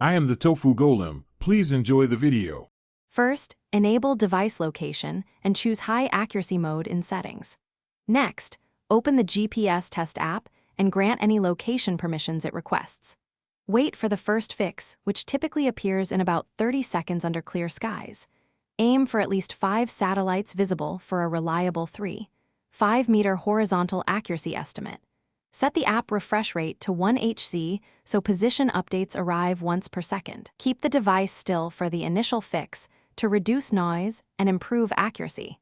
I am the Tofu Golem. Please enjoy the video. First, enable device location and choose high accuracy mode in settings. Next, open the GPS test app and grant any location permissions it requests. Wait for the first fix, which typically appears in about 30 seconds under clear skies. Aim for at least 5 satellites visible for a reliable 3.5-meter horizontal accuracy estimate. Set the app refresh rate to 1 Hz so position updates arrive once per second. Keep the device still for the initial fix to reduce noise and improve accuracy.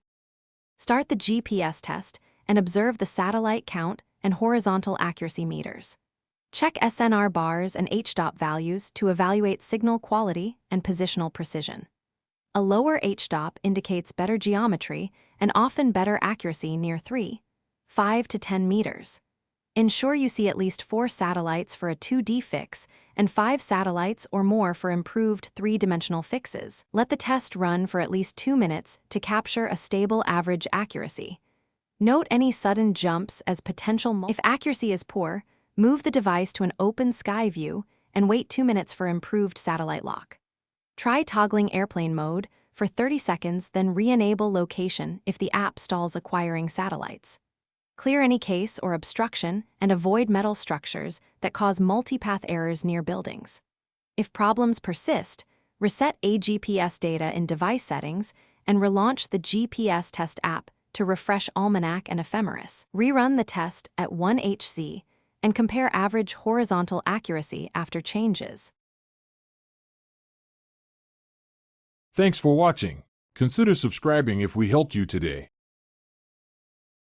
Start the GPS test and observe the satellite count and horizontal accuracy meters. Check SNR bars and HDOP values to evaluate signal quality and positional precision. A lower HDOP indicates better geometry and often better accuracy near 3.5 to 10 meters. Ensure you see at least 4 satellites for a 2D fix and 5 satellites or more for improved 3-dimensional fixes. Let the test run for at least 2 minutes to capture a stable average accuracy. Note any sudden jumps as potential. If accuracy is poor, move the device to an open sky view and wait 2 minutes for improved satellite lock. Try toggling airplane mode for 30 seconds, then re-enable location if the app stalls acquiring satellites. Clear any case or obstruction and avoid metal structures that cause multipath errors near buildings. If problems persist, reset AGPS data in device settings and relaunch the GPS test app to refresh Almanac and Ephemeris. Rerun the test at 1 Hz and compare average horizontal accuracy after changes. Thanks for watching. Consider subscribing if we helped you today.